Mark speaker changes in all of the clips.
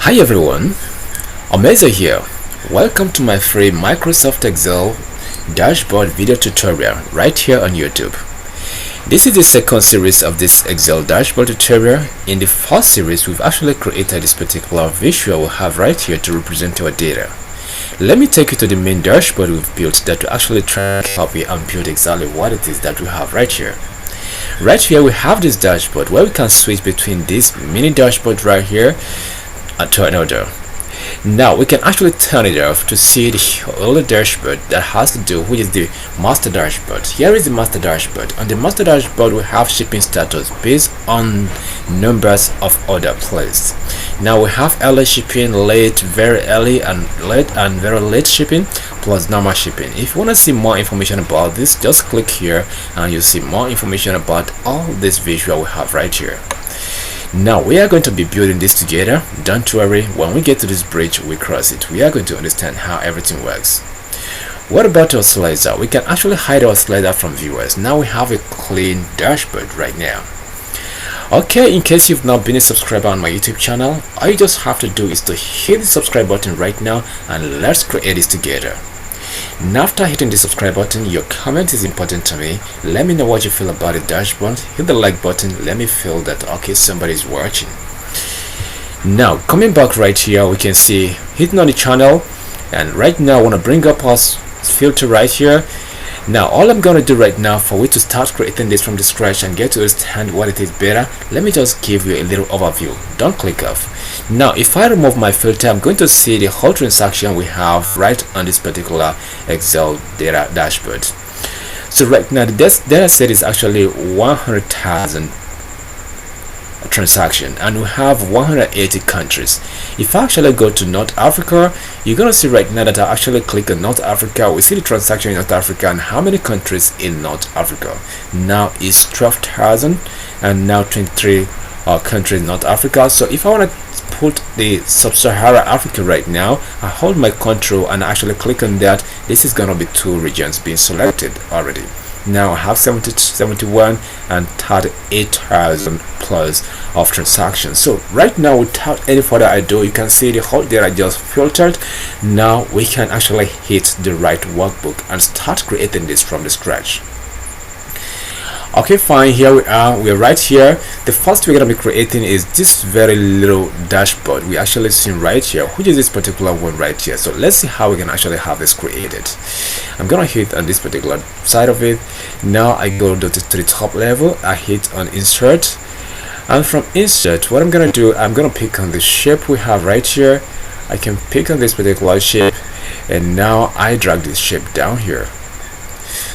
Speaker 1: Hi everyone, Amazing here. Welcome to my free Microsoft Excel dashboard video tutorial right here on YouTube. This is the second series of this Excel dashboard tutorial. In the first series, we've actually created this particular visual we have right here to represent our data. Let me take you to the main dashboard we've built that will actually try to copy and build exactly what it is that we have right here. Right here we have this dashboard where we can switch between this mini dashboard right here to another. Now we can actually turn it off to see the only dashboard that has to do with the master dashboard. Here is the master dashboard. On the master dashboard we have shipping status based on numbers of order placed. Now we have early shipping, late, very early and very late shipping, plus normal shipping. If you want to see more information about this, just click here and you'll see more information about all this visual we have right here. Now we are going to be building this together. Don't worry, when we get to this bridge we cross it, we are going to understand how everything works. What about our slider? We can actually hide our slider from viewers. Now we have a clean dashboard right now. Okay, in case you've not been a subscriber on my YouTube channel, all you just have to do is to hit the subscribe button right now and let's create this together. Now after hitting the subscribe button, your comment is important to me. Let me know what you feel about the dashboard. Hit the like button. Let me feel that okay, somebody is watching. Now coming back right here, we can see hitting on the channel, and right now I want to bring up our filter right here. Now all I'm going to do right now for we to start creating this from the scratch and get to understand what it is better, let me just give you a little overview. Don't click off. Now if I remove my filter, I'm going to see the whole transaction we have right on this particular Excel data dashboard. So right now the data set is actually 100,000 transaction and we have 180 countries. If I actually go to North Africa, you're gonna see right now that I actually click on North Africa. We see the transaction in North Africa and how many countries in North Africa. Now it's 12,000 and now 23 countries in North Africa. So if I want to put the sub-Sahara Africa right now, I hold my control and actually click on that. This is gonna be 2 regions being selected already. Now I have 71 and 38,000 plus of transactions. So right now, without any further ado, you can see the whole data just filtered. Now we can actually hit the right workbook and start creating this from the scratch. Okay, fine, here we are right here. The first we're going to be creating is this very little dashboard we actually see right here, which is this particular one right here. So let's see how we can actually have this created. I'm gonna hit on this particular side of it. Now I go to the top level, I hit on insert, and from insert what I'm gonna do, I'm gonna pick on the shape we have right here. I can pick on this particular shape and now I drag this shape down here.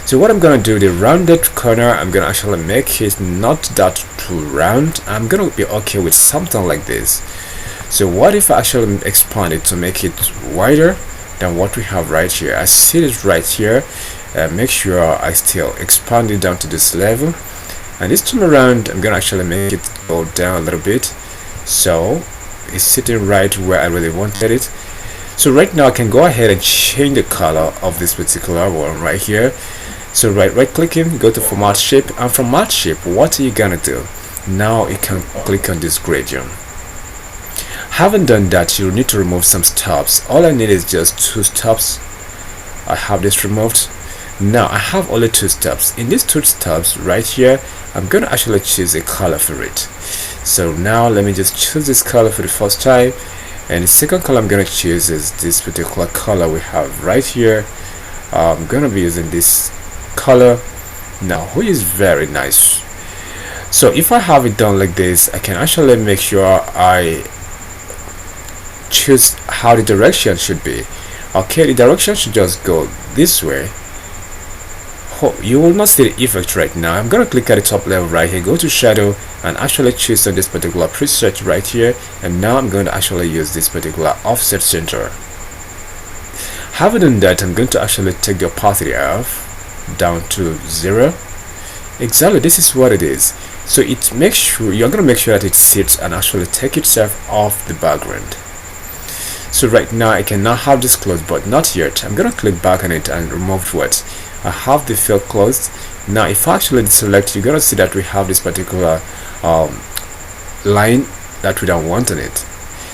Speaker 1: So what I'm gonna do, the rounded corner, I'm gonna actually make it not that too round. I'm gonna be okay with something like this. So what if I actually expand it to make it wider than what we have right here? I see it right here. Make sure I still expand it down to this level, and this time around I'm gonna actually make it go down a little bit so it's sitting right where I really wanted it. So right now I can go ahead and change the color of this particular one right here. So right clicking, go to format shape, and from format shape what are you gonna do? Now you can click on this gradient. Having done that, you need to remove some stops. All I need is just 2 stops. I have this removed. Now I have only 2 stops. In these 2 stops right here, I'm gonna actually choose a color for it. So now let me just choose this color for the first time, and the second color I'm gonna choose is this particular color we have right here. I'm gonna be using this color now, which is very nice. So if I have it done like this, I can actually make sure I choose how the direction should be. Okay, the direction should just go this way. You will not see the effect right now. I'm gonna click at the top level right here, go to shadow and actually choose on this particular preset right here, and now I'm going to actually use this particular offset center. Having done that, I'm going to actually take the opacity off down to 0. Exactly, this is what it is. So it makes sure you're going to make sure that it sits and actually take itself off the background. So right now I can now have this closed, but not yet. I'm going to click back on it and remove what I have the field closed. Now if I actually select, you're going to see that we have this particular line that we don't want on it.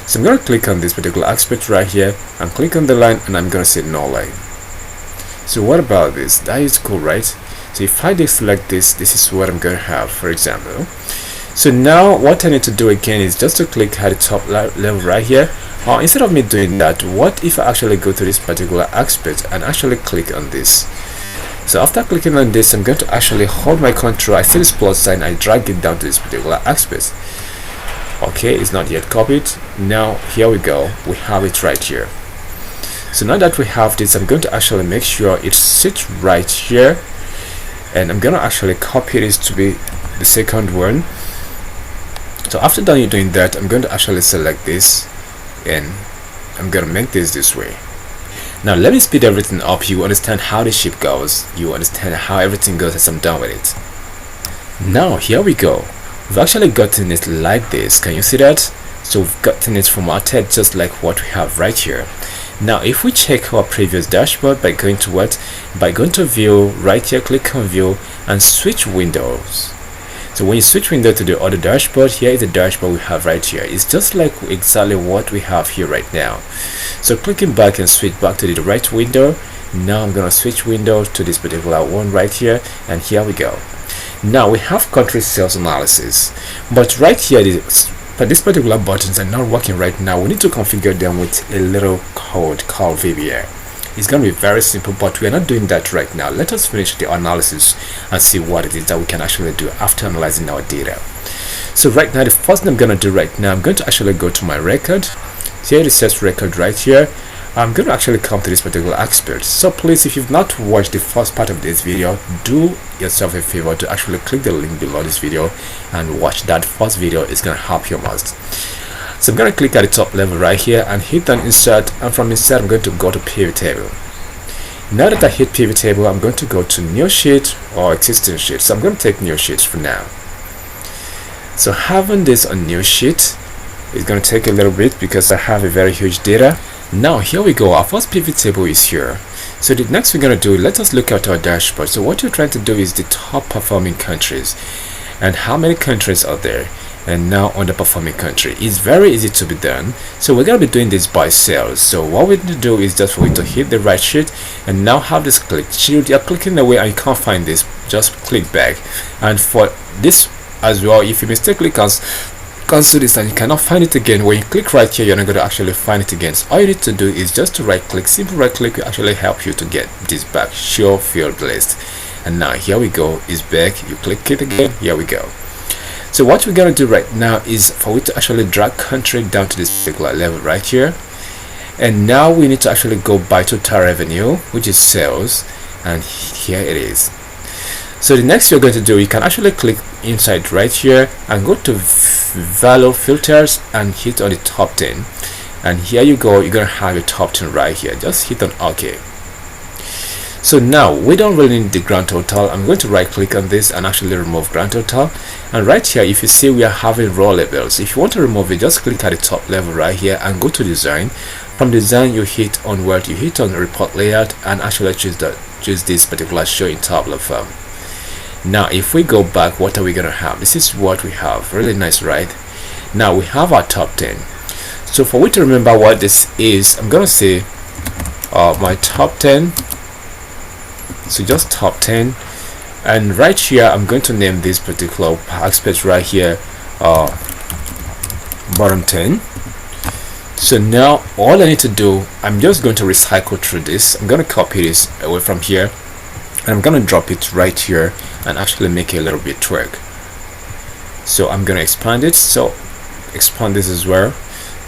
Speaker 1: So I'm going to click on this particular aspect right here and click on the line, and I'm going to say no line. So what about this? That is cool, right? So if I deselect this, this is what I'm going to have, for example. So now what I need to do again is just to click at the top level right here. Or instead of me doing that, what if I actually go to this particular aspect and actually click on this? So after clicking on this, I'm going to actually hold my control. I see this plus sign, I drag it down to this particular aspect. Okay, it's not yet copied. Now here we go, we have it right here. So now that we have this, I'm going to actually make sure it sits right here, and I'm going to actually copy this to be the second one. So after done doing that, I'm going to actually select this, and I'm going to make this way. Now let me speed everything up. You understand how the shape goes, you understand how everything goes as I'm done with it. Now here we go, we've actually gotten it like this. Can you see that? So we've gotten it formatted just like what we have right here. Now if we check our previous dashboard by going to what? By going to view, right here, click on view and switch windows. So when you switch window to the other dashboard, here is the dashboard we have right here. It's just like exactly what we have here right now. So clicking back and switch back to the right window. Now I'm gonna switch window to this particular one right here, and here we go. Now we have country sales analysis, but right here but these particular buttons are not working right now. We need to configure them with a little code called VBA. It's going to be very simple, but we are not doing that right now. Let us finish the analysis and see what it is that we can actually do after analyzing our data. So right now, the first thing I'm going to do right now, I'm going to actually go to my record. Here it says record right here. I'm going to actually come to this particular aspect. So please, if you've not watched the first part of this video, do yourself a favor to actually click the link below this video and watch that first video. It's going to help you most. So I'm going to click at the top level right here and hit on insert, and from insert I'm going to go to pivot table. Now that I hit pivot table, I'm going to go to new sheet or existing sheet. So I'm going to take new sheets for now. So having this on new sheet is going to take a little bit because I have a very huge data. Now here we go, our first pivot table is here. So the next we're going to do, let us look at our dashboard. So what you're trying to do is the top performing countries and how many countries are there, and now underperforming country. It's very easy to be done. So we're going to be doing this by sales. So what we need to do is just for you to hit the right sheet and now have this clicked. You are clicking away and you can't find this, just click back. And for this as well, if you mistakenly cancel this and you cannot find it again, when you click right here, you're not going to actually find it again. So all you need to do is just to right click. Simple right click will actually help you to get this back, show field list. And now here we go, it's back. You click it again, here we go. So what we're going to do right now is for we to actually drag country down to this particular level right here. And now we need to actually go by total revenue, which is sales, and here it is. So the next you're going to do, you can actually click inside right here and go to value filters and hit on the top 10, and here you go, you're going to have your top 10 right here. Just hit on OK. So now we don't really need the grand total. I'm going to right click on this and actually remove grand total, and right here if you see we are having row labels. If you want to remove it, just click at the top level right here and go to design. From design you hit on what you hit on report layout and actually choose this particular show in tabular form. Now if we go back, what are we gonna have? This is what we have. Really nice, right? Now we have our top 10. So for we to remember what this is, I'm gonna say my top 10. So just top 10, and right here I'm going to name this particular aspect right here bottom 10. So now all I need to do, I'm just going to recycle through this. I'm going to copy this away from here and I'm going to drop it right here and actually make it a little bit twerk. So I'm going to expand it, so expand this as well.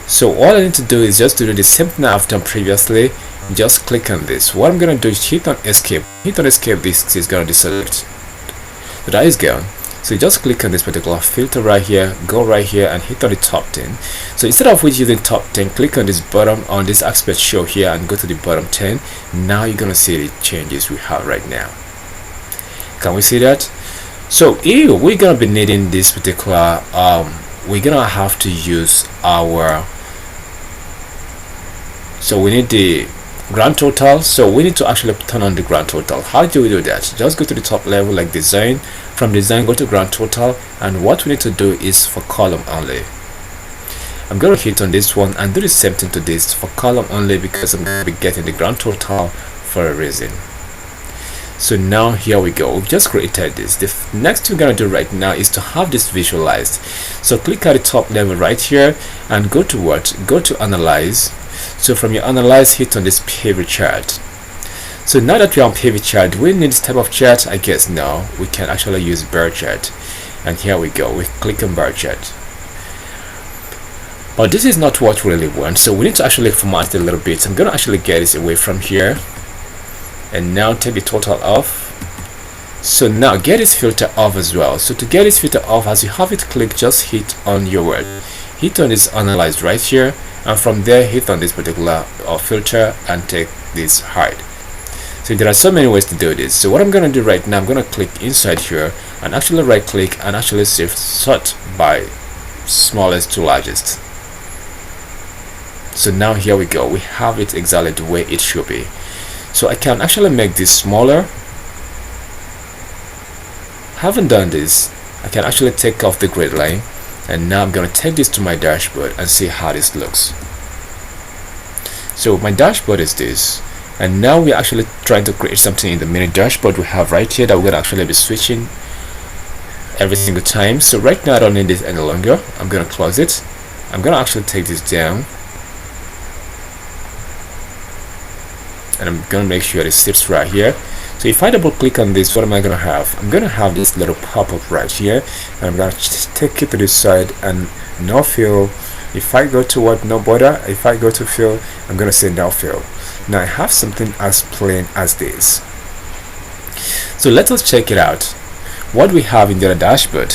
Speaker 1: So all I need to do is just to do the same thing I've done previously. Just click on this. What I'm going to do is hit on escape. Hit on escape, this is going to deselect. So that is gone. So just click on this particular filter right here, go right here and hit on the top 10. So instead of which using top 10, click on this bottom, on this aspect show here and go to the bottom 10. Now you're going to see the changes we have right now. Can we see that? So here we're going to be needing this particular we're going to have to use our, so we need the grand total. So we need to actually turn on the grand total. How do we do that? Just go to the top level like design. From design go to grand total, and what we need to do is for column only. I'm going to hit on this one and do the same thing to this for column only, because I'm going to be getting the grand total for a reason. So now here we go, we've just created this. The next thing we're going to do right now is to have this visualized. So click at the top level right here and go to what? Go to analyze. So from your analyze, hit on this pivot chart. So now that we're on pivot chart, do we need this type of chart? I guess no, we can actually use bar chart. And here we go, we click on bar chart. But this is not what we really want, so we need to actually format it a little bit. I'm going to actually get this away from here and now take the total off. So now get this filter off as well. So to get this filter off, as you have it clicked, just hit on your word, hit on this analyze right here, and from there hit on this particular filter and take this hide. So there are so many ways to do this. So what I'm going to do right now, I'm going to click inside here and actually right click and actually sort by smallest to largest. So now here we go, we have it exactly the way it should be. So I can actually make this smaller. Having done this, I can actually take off the grid line, and now I'm going to take this to my dashboard and see how this looks. So my dashboard is this, and now we're actually trying to create something in the mini dashboard we have right here that we're going to actually be switching every single time. So right now I don't need this any longer. I'm going to close it. I'm going to actually take this down, and I'm going to make sure it sits right here. So if I double click on this, what am I going to have? I'm going to have this little pop-up right here, and I'm going to take it to this side and no fill. If I go to what, no border, if I go to fill, I'm going to say no fill. Now I have something as plain as this. So let us check it out, what we have in the dashboard.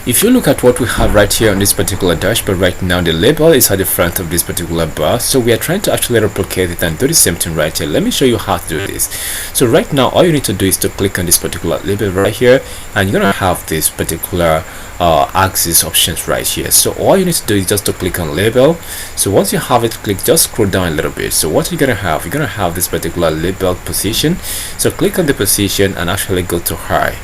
Speaker 1: If you look at what we have right here on this particular dashboard right now, the label is at the front of this particular bar. So we are trying to actually replicate it and do the same thing right here. Let me show you how to do this. So right now all you need to do is to click on this particular label right here, and you're going to have this particular axis options right here. So all you need to do is just to click on label. So once you have it clicked, just scroll down a little bit. So what you're going to have, this particular label position. So click on the position and actually go to high.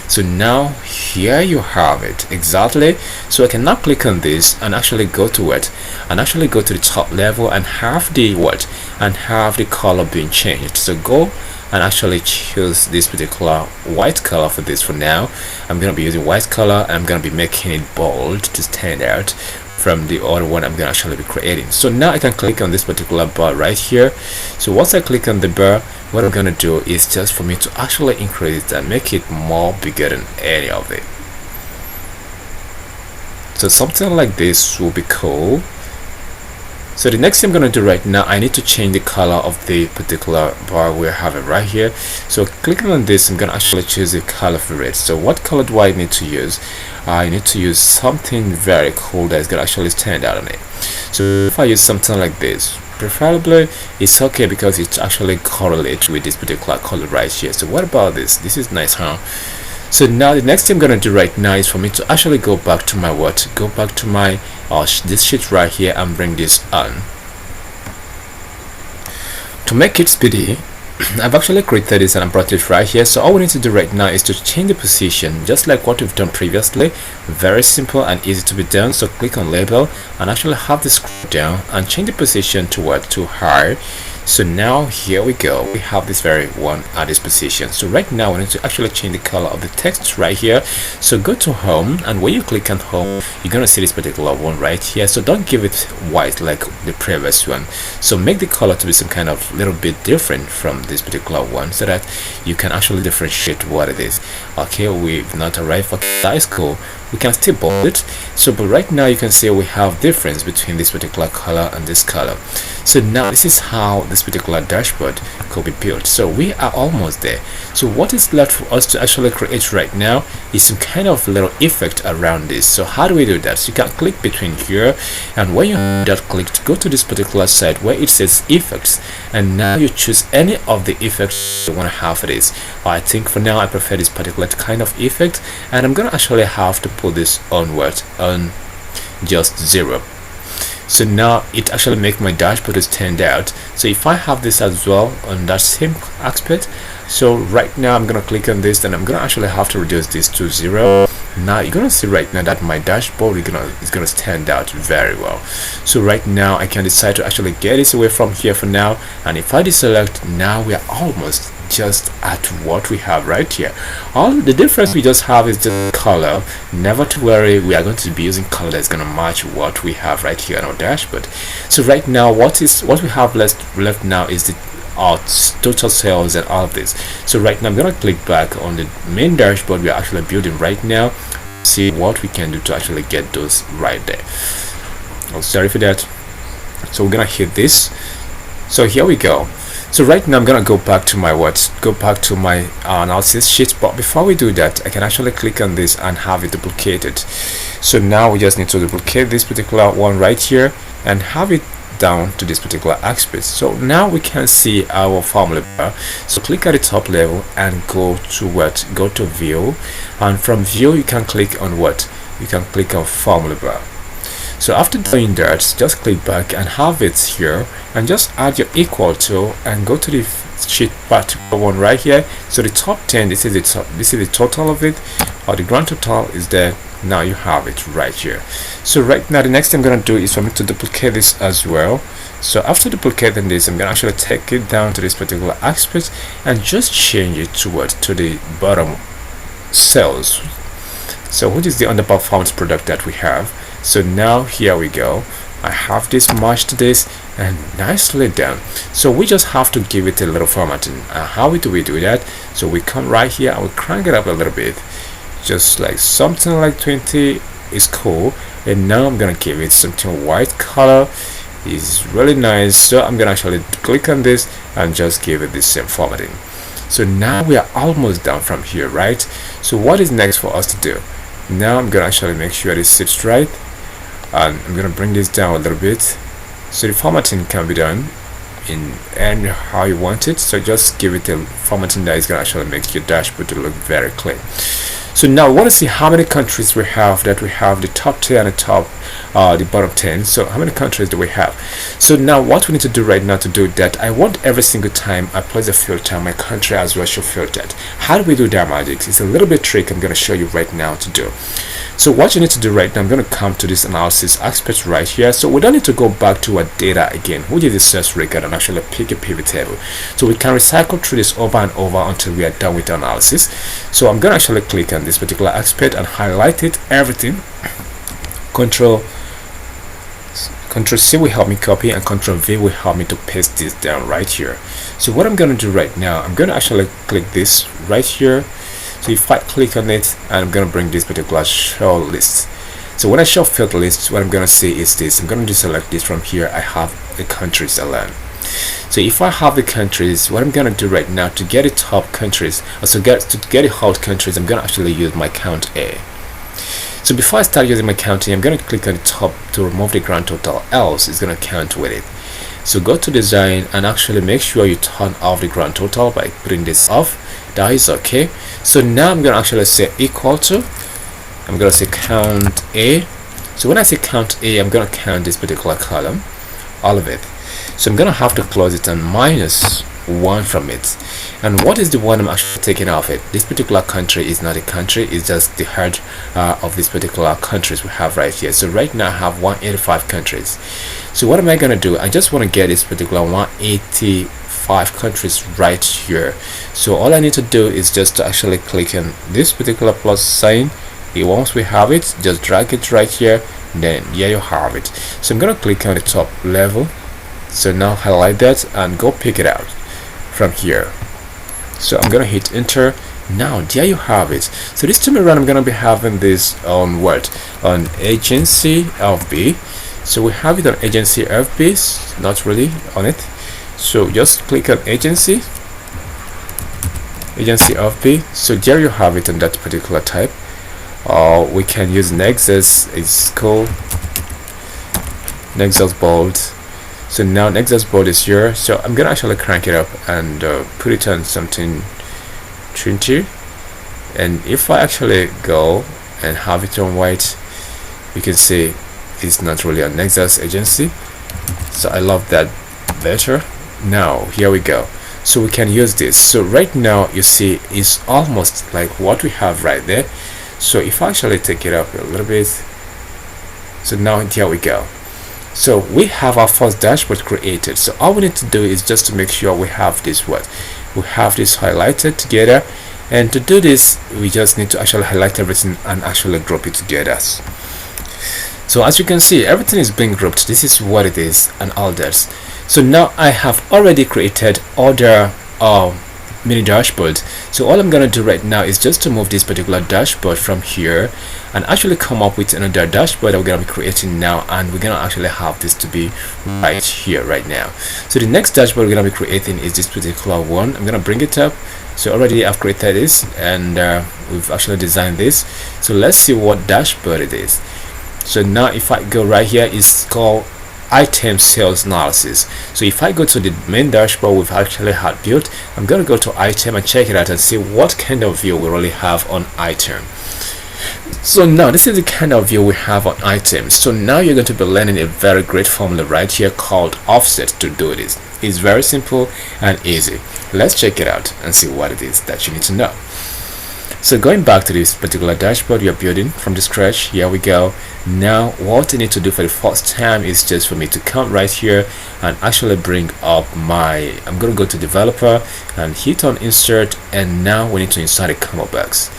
Speaker 1: So now here you have it exactly. So I can now click on this and actually go to it and actually go to the top level and have the color being changed. So go and actually choose this particular white color for this. For now I'm going to be using white color, and I'm going to be making it bold to stand out from the other one I'm going to actually be creating. So now I can click on this particular bar right here. So once I click on the bar, what I'm going to do is just for me to actually increase it and make it more bigger than any of it. So something like this will be cool. So the next thing I'm going to do right now, I need to change the color of the particular bar we have it right here. So clicking on this, I'm going to actually choose the color for it. So what color do I need to use? I need to use something very cool that's going to actually stand out on it. So if I use something like this, preferably it's okay because it actually correlates with this particular color right here. So what about this? This is nice, huh? So now the next thing I'm going to do right now is for me to actually go back to my this sheet right here and bring this on. To make it speedy, I've actually created this and I brought it right here. So all we need to do right now is to change the position just like what we've done previously. Very simple and easy to be done. So click on label and actually have this scroll down and change the position to what? To high. So now here we go, we have this very one at this position. So right now we need to actually change the color of the text right here. So go to home, and when you click on home, you're gonna see this particular one right here. So don't give it white like the previous one. So make the color to be some kind of little bit different from this particular one, so that you can actually differentiate what it is. Okay, we've not arrived at that is cool. We can still bold it. So but right now you can see we have difference between this particular color and this color. So now this is how this particular dashboard could be built. So we are almost there. So what is left for us to actually create right now is some kind of little effect around this. So how do we do that? So you can click between here, and when you have that clicked, go to this particular side where it says effects, and now you choose any of the effects you want to have for this. I think for now I prefer this particular kind of effect, and I'm gonna actually have to put this on just 0. So now it actually make my dashboard stand out. So if I have this as well on that same aspect, so right now I'm gonna click on this, and I'm gonna actually have to reduce this to 0, now you're gonna see right now that my dashboard is gonna stand out very well. So right now I can decide to actually get this away from here for now, and if I deselect, now we are almost just at what we have right here. All the difference we just have is just color. Never to worry, we are going to be using color that's going to match what we have right here on our dashboard. So right now what we have left now is the total sales and all of this. So right now I'm going to click back on the main dashboard we are actually building right now, see what we can do to actually get those right there. Oh, sorry for that. So we're gonna hit this. So here we go. So right now I'm gonna go back to my analysis sheet, but before we do that, I can actually click on this and have it duplicated. So now we just need to duplicate this particular one right here and have it down to this particular aspect. So now we can see our formula bar. So click at the top level and go to view, and from view you can click on formula bar. So after doing that, just click back and have it here and just add your equal to and go to the sheet part one right here. So the top 10, this is the total of it, or the grand total is there. Now you have it right here. So right now the next thing I'm going to do is for me to duplicate this as well. So after duplicating this, I'm going to actually take it down to this particular aspect and just change it to the bottom cells, so which is the underperformed product that we have. So now here we go, I have this matched to this and nicely done. So we just have to give it a little formatting. How do we do that? So we come right here and we crank it up a little bit, just like something like 20 is cool. And now I'm gonna give it something white color, is really nice. So I'm gonna actually click on this and just give it the same formatting. So now we are almost done from here, right? So what is next for us to do? Now I'm gonna actually make sure this sits right, and I'm gonna bring this down a little bit so the formatting can be done in and how you want it. So just give it a formatting that is gonna actually make your dashboard to look very clean. So now we want to see how many countries we have, the top 10 and the bottom 10. So how many countries do we have? So now what we need to do right now to do that, I want every single time I place a filter, my country as well should filter it. How do we do that magic? It's a little bit trick I'm going to show you right now to do. So what you need to do right now, I'm going to come to this analysis aspect right here. So we don't need to go back to our data again, which is the source record, and actually pick a pivot table. So we can recycle through this over and over until we are done with the analysis. So I'm going to actually click on this particular aspect and highlight it, everything. Control C will help me copy, and Control V will help me to paste this down right here. So what I'm going to do right now, I'm going to actually click this right here. So if I click on it, and I'm going to bring this particular show list. So when I show field list, what I'm going to see is this. I'm going to deselect this from here. I have the countries alone. So if I have the countries, what I'm going to do right now to get the top countries, also to get the hot countries, I'm going to actually use my count A. So before I start using my counting, I'm going to click on the top to remove the grand total, else it's going to count with it. So go to design and actually make sure you turn off the grand total by putting this off. That is okay. So now I'm going to actually say equal to, I'm going to say count A. So when I say count A, I'm going to count this particular column, all of it. So I'm going to have to close it and minus 1 from it. And what is the one I'm actually taking off it? This particular country is not a country, it's just the head of this particular countries we have right here. So right now I have 185 countries. So what am I going to do? I just want to get this particular 185 countries right here. So all I need to do is just to actually click on this particular plus sign. Once we have it, just drag it right here, then yeah, you have it. So I'm going to click on the top level. So now highlight that and go pick it out from here. So I'm gonna hit enter. Now there you have it. So this time around I'm gonna be having this on on agency FB. So we have it on agency FB, not really on it. So just click on agency FB. So there you have it on that particular type. We can use Nexus, it's called Nexus bold. So now Nexus board is here. So I'm gonna actually crank it up and put it on something 20. And if I actually go and have it on white, you can see it's not really a Nexus agency. So I love that better. Now here we go. So we can use this. So right now you see it's almost like what we have right there. So if I actually take it up a little bit, so now here we go. So we have our first dashboard created. So all we need to do is just to make sure we have this we have this highlighted together, and to do this we just need to actually highlight everything and actually group it together. So as you can see, everything is being grouped. This is what it is and all that. So now I have already created other mini dashboard. So all I'm gonna do right now is just to move this particular dashboard from here and actually come up with another dashboard that we're gonna be creating now, and we're gonna actually have this to be right here right now. So the next dashboard we're gonna be creating is this particular one. I'm gonna bring it up. So already I've created this, and we've actually designed this. So let's see what dashboard it is. So now if I go right here, it's called item sales analysis. So if I go to the main dashboard we've actually had built, I'm going to go to item and check it out and see what kind of view we really have on item. So now this is the kind of view we have on items. So now you're going to be learning a very great formula right here called offset to do this. It's very simple and easy. Let's check it out and see what it is that you need to know. So going back to this particular dashboard you're building from the scratch, here we go. Now what I need to do for the first time is just for me to come right here and actually bring up my, I'm going to go to developer and hit on insert, and now we need to insert a combo box.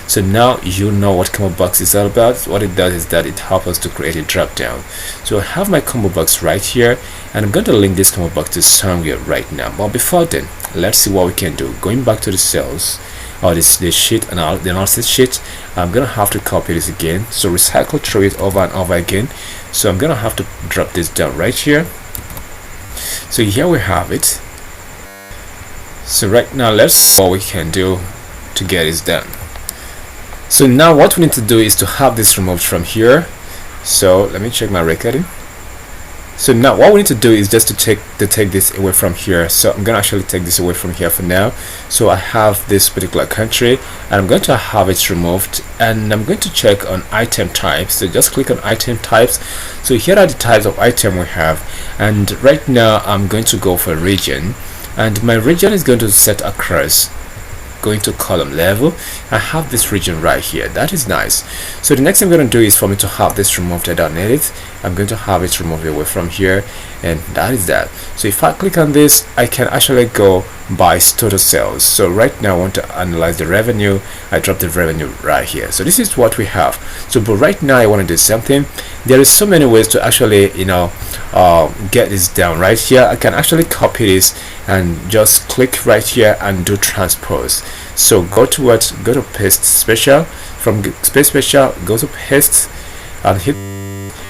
Speaker 1: So now you know what combo box is all about. What it does is that it helps us to create a drop down. So I have my combo box right here, and I'm going to link this combo box to somewhere right now. But before then, let's see what we can do. Going back to the cells, or this sheet and the analysis sheet, I'm gonna have to copy this again. So recycle through it over and over again. So I'm gonna have to drop this down right here. So here we have it. So right now let's see what we can do to get this done. So now what we need to do is to have this removed from here. So let me check my recording. So now what we need to do is just to take this away from here. So I'm gonna actually take this away from here for now. So I have this particular country and I'm going to have it removed, and I'm going to check on item types. So just click on item types. So here are the types of item we have, and right now I'm going to go for region, and my region is going to set across, going to column level. I have this region right here. That is nice. So the next thing I'm going to do is for me to have this removed. I don't need it. I'm going to have it removed away from here, and that is that. So if I click on this, I can actually go by total sales. So right now I want to analyze the revenue. I drop the revenue right here. So this is what we have. So but right now I want to do something. There is so many ways to actually get this down right here. I can actually copy this and just click right here and do transpose. So go to what, go to paste special, from space special go to paste and hit,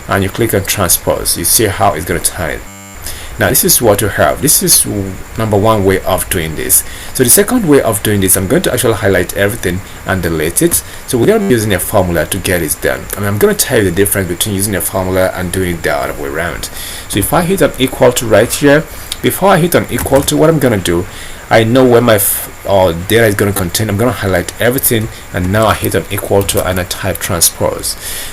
Speaker 1: and you click on transpose. You see how it's going to turn it. Now this is what you have. This is number one way of doing this. So the second way of doing this, I'm going to actually highlight everything and delete it. So we're going to be using a formula to get it done. I mean, I'm going to tell you the difference between using a formula and doing it the other way around. So if I hit on equal to right here, before I hit on equal to, what I'm going to do, I know where my data is going to contain. I'm going to highlight everything, and now I hit on equal to and I type transpose.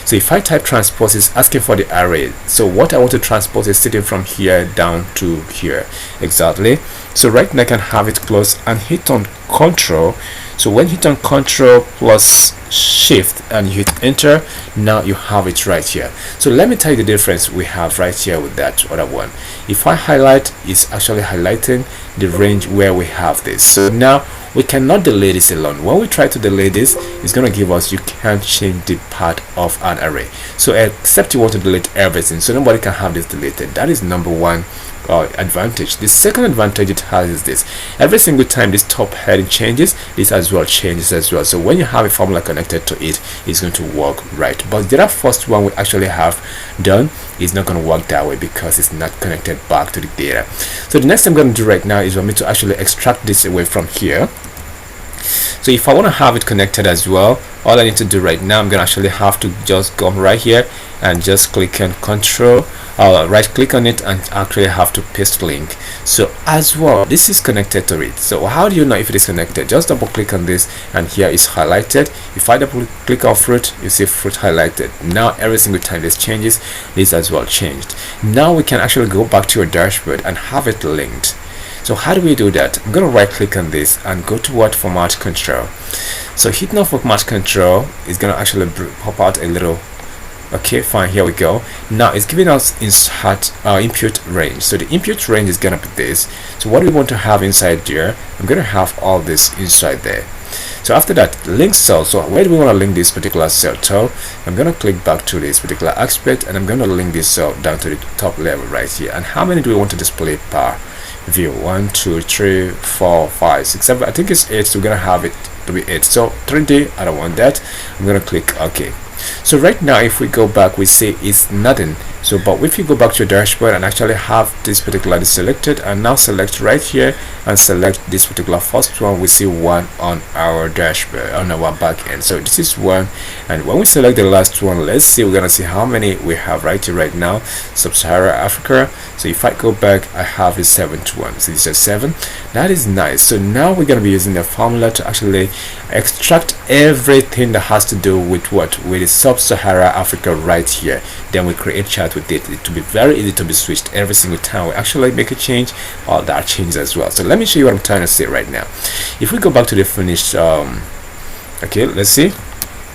Speaker 1: So if I type transpose, it's asking for the array. So what I want to transpose is sitting from here down to here exactly. So right now I can have it close and hit on control. So when you hit on control plus shift and you hit enter, now you have it right here. So let me tell you the difference we have right here with that other one. If I highlight, it's actually highlighting the range where we have this. So now we cannot delete this alone. When we try to delete this, it's going to give us, you can't change the part of an array. So except you want to delete everything, so nobody can have this deleted. That is number one advantage. The second advantage it has is this: every single time this top heading changes, this as well changes as well. So when you have a formula connected to it, it's going to work right. But the first one we actually have done is not going to work that way because it's not connected back to the data. So the next thing I'm going to do right now is for me to actually extract this away from here. So if I want to have it connected as well, all I need to do right now, I'm going to actually have to just come right here and just click on control, right click on it, and actually have to paste link. So as well, this is connected to it. So how do you know if it is connected? Just double click on this, and here is highlighted. If I double click on fruit, you see fruit highlighted. Now every single time this changes, this as well changed. Now we can actually go back to your dashboard and have it linked. So how do we do that? I'm going to right click on this and go to what, format control. So hit now format control is gonna actually pop out a little. Okay, fine, here we go. Now it's giving us insert input range. So the input range is gonna be this. So what we want to have inside there, I'm gonna have all this inside there. So after that, link cell. So where do we want to link this particular cell to? I'm going to click back to this particular aspect, and I'm going to link this cell down to the top level right here. And how many do we want to display per view? 1 2 3 4 5 6 7. I think it's 8, so we're going to have it to be 8. So 3D, I don't want that. I'm going to click OK. So right now, if we go back, we see it's nothing. So but if you go back to your dashboard and actually have this particularly selected, and now select right here and select this particular first one, we see 1 on our dashboard, on our back end. So this is 1, and when we select the last one, let's see, we're gonna see how many we have right here right now. Sub-Saharan Africa. So if I go back, I have the 7th one. So this is 7. That is nice. So now we're gonna be using the formula to actually extract everything that has to do with what, with the Sub-Saharan Africa right here. Then we create chart with it. It will be very easy to be switched every single time we actually make a change, all that changes as well. So let me show you what I'm trying to say right now. If we go back to the finished okay, let's see.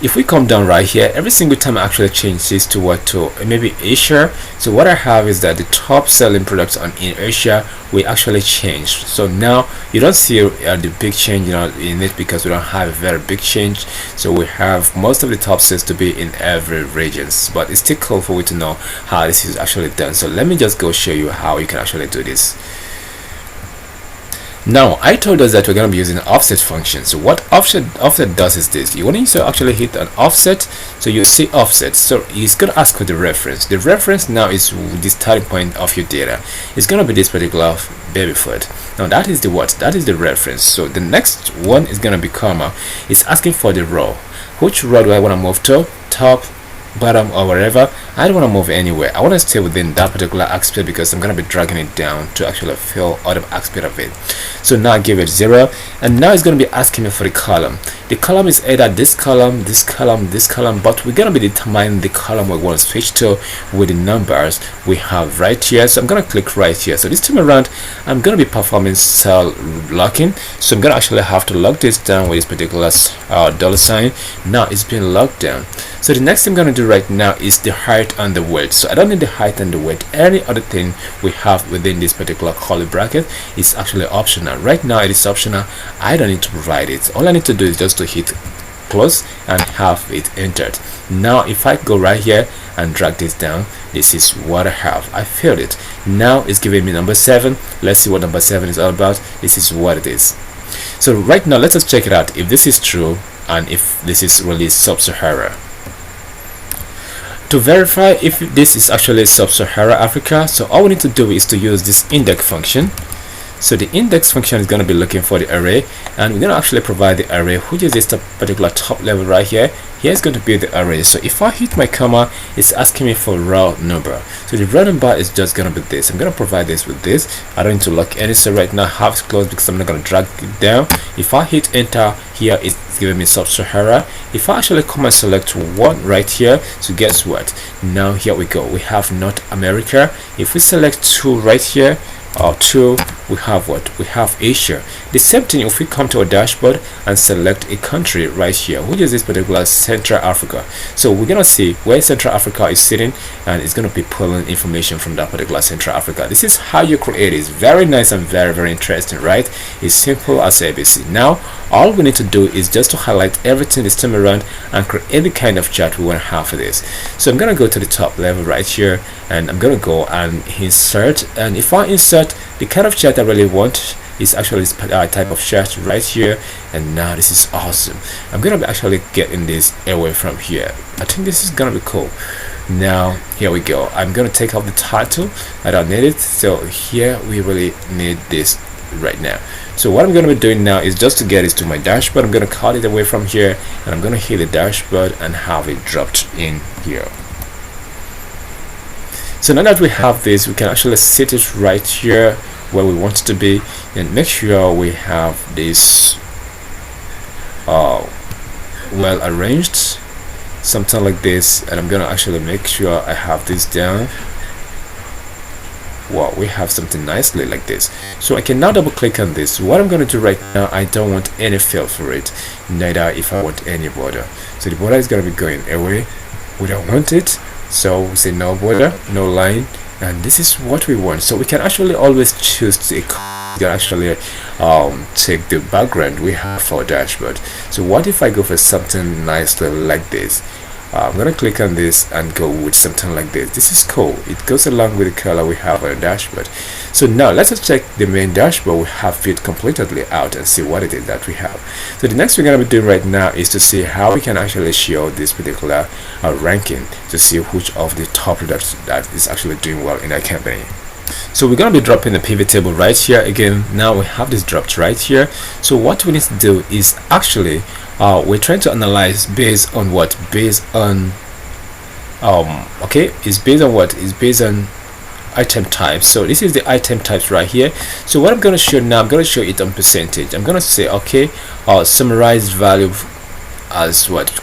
Speaker 1: If we come down right here, every single time I actually change this to what, to maybe Asia. So what I have is that the top selling products in Asia we actually changed. So now you don't see the big change, in it, because we don't have a very big change. So we have most of the top sales to be in every regions, but it's still cool for you to know how this is actually done. So let me just go show you how you can actually do this. Now I told us that we're going to be using an offset function. So what offset does is this: you want to actually hit an offset, so you see offset, so it's going to ask for the reference. The reference now is the starting point of your data. It's going to be this particular baby foot. Now that is the what, that is the reference. So the next one is going to be comma. It's asking for the row. Which row do I want to move to? Top, bottom, or wherever. I don't want to move anywhere. I want to stay within that particular aspect because I'm going to be dragging it down to actually fill other aspect of it. So now I give it 0, and now it's going to be asking me for the column. The column is either this column, this column, this column, but we're going to be determining the column we want to switch to with the numbers we have right here. So I'm going to click right here. So this time around, I'm going to be performing cell locking. So I'm going to actually have to lock this down with this particular $sign. Now it's been locked down. So the next thing I'm going to do right now is the height and the weight. So I don't need the height and the weight. Any other thing we have within this particular curly bracket is actually optional. Right now it is optional. I don't need to provide it. All I need to do is just to hit close and have it entered. Now if I go right here and drag this down, this is what I have. I filled it. Now it's giving me number 7. Let's see what number 7 is all about. This is what it is. So right now let us check it out if this is true and if this is really Sub-Sahara. To verify if this is actually Sub-Saharan Africa, so all we need to do is to use this index function. So the index function is going to be looking for the array, and we're going to actually provide the array, which is this particular top level right here. Here is going to be the array. So if I hit my comma, it's asking me for raw number. So the raw number is just going to be this. I'm going to provide this with this. I don't need to lock any cell right now. Have it closed because I'm not going to drag it down. If I hit enter here, it's giving me Sub-Sahara. If I actually come and select 1 right here, so guess what? Now here we go. We have North America. If we select 2 right here, or 2, we have what? We have Asia. The same thing if we come to our dashboard and select a country right here, which is this particular Central Africa. So we're gonna see where Central Africa is sitting, and it's gonna be pulling information from that particular Central Africa. This is how you create it. It's very nice and very interesting, right? It's simple as ABC. Now all we need to do is just to highlight everything this time around and create the kind of chart we want to have for this. So I'm gonna go to the top level right here, and I'm gonna go and insert, and if I insert the kind of chart I really want is actually this type of chart right here. And now this is awesome. I'm gonna be actually getting this away from here. I think this is gonna be cool. Now here we go. I'm gonna take off the title. I don't need it, so here we really need this right now. So what I'm going to be doing now is just to get it to my dashboard. I'm going to cut it away from here, and I'm going to hit the dashboard and have it dropped in here. So now that we have this, we can actually set it right here where we want it to be, and make sure we have this well arranged, something like this. And I'm going to actually make sure I have this down. Wow, we have something nicely like this. So I can now double click on this. What I'm going to do right now, I don't want any fill for it, neither if I want any border. So the border is going to be going away. We don't want it, so we say no border, no line, and this is what we want. So we can actually always choose to actually take the background we have for our dashboard. So what if I go for something nicely like this? I'm gonna click on this and go with something like this. This is cool. It goes along with the color we have on our dashboard. So now let's just check the main dashboard we have filled completely out and see what it is that we have. So the next we're gonna be doing right now is to see how we can actually show this particular ranking to see which of the top products that is actually doing well in our company. So we're going to be dropping the pivot table right here again. Now we have this dropped right here. So what we need to do is actually we're trying to analyze based on what? Based on okay, is based on what? Is based on item types. So this is the item types right here. So what I'm going to show now, I'm going to show it on percentage. I'm going to say okay, summarize value as what?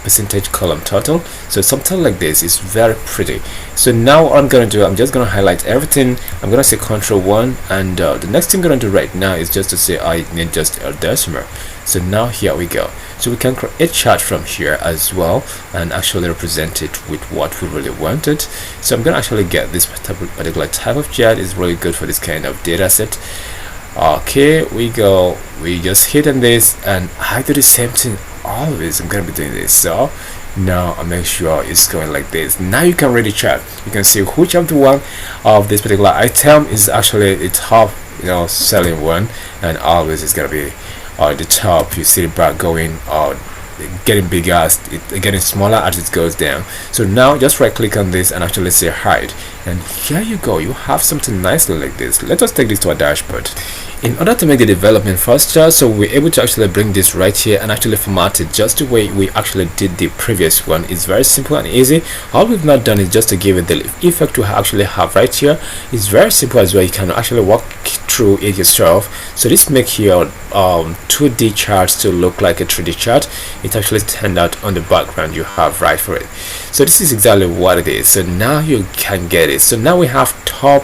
Speaker 1: Percentage column total. So something like this is very pretty. So now what I'm going to do, I'm just going to highlight everything. I'm going to say Ctrl+1, and the next thing I'm going to do right now is just to say I need just a decimal. So now here we go. So we can create a chart from here as well and actually represent it with what we really wanted. So I'm going to actually get this particular type of chart. Is really good for this kind of data set. Okay, we go, we just hit on this, and I do the same thing always. I'm gonna be doing this. So now I make sure it's going like this. Now you can read the chart. You can see which of the one of this particular item is actually the top, selling one, and always it's gonna be the top. You see the bar going getting bigger as getting smaller as it goes down. So now just right click on this and actually say hide, and here you go, you have something nicely like this. Let us take this to our dashboard. In order to make the development faster, so we're able to actually bring this right here and actually format it just the way we actually did the previous one. It's very simple and easy. All we've not done is just to give it the effect we actually have right here. It's very simple as well. You can actually walk through it yourself. So this makes your 2D charts to look like a 3D chart. It actually stand out on the background you have right for it. So this is exactly what it is. So now you can get it. So now we have top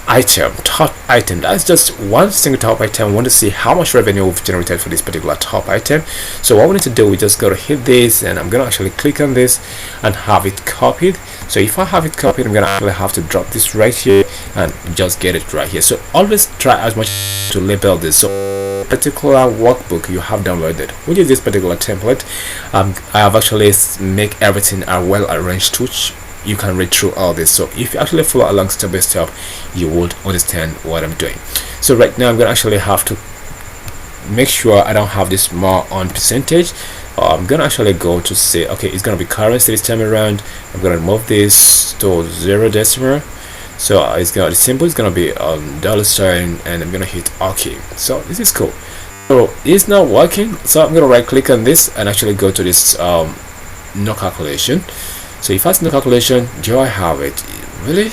Speaker 1: item. That's just one single top item. We want to see how much revenue we've generated for this particular top item. So what we need to do, we just got to hit this, and I'm gonna actually click on this and have it copied. So if I have it copied, I'm gonna actually have to drop this right here and just get it right here. So always try as much to label this. So particular workbook you have downloaded, which is this particular template, I have actually make everything well arranged to you can read through all this. So if you actually follow along step by step, you would understand what I'm doing. So right now I'm gonna actually have to make sure I don't have this more on percentage. I'm gonna actually go to say okay, it's gonna be currency this time around. I'm gonna move this to 0 decimal. So it's gonna, the symbol is gonna be $, and I'm gonna hit OK. So this is cool. So it's not working, so I'm gonna right click on this and actually go to this no calculation. So if I no calculation, do I have it? Really?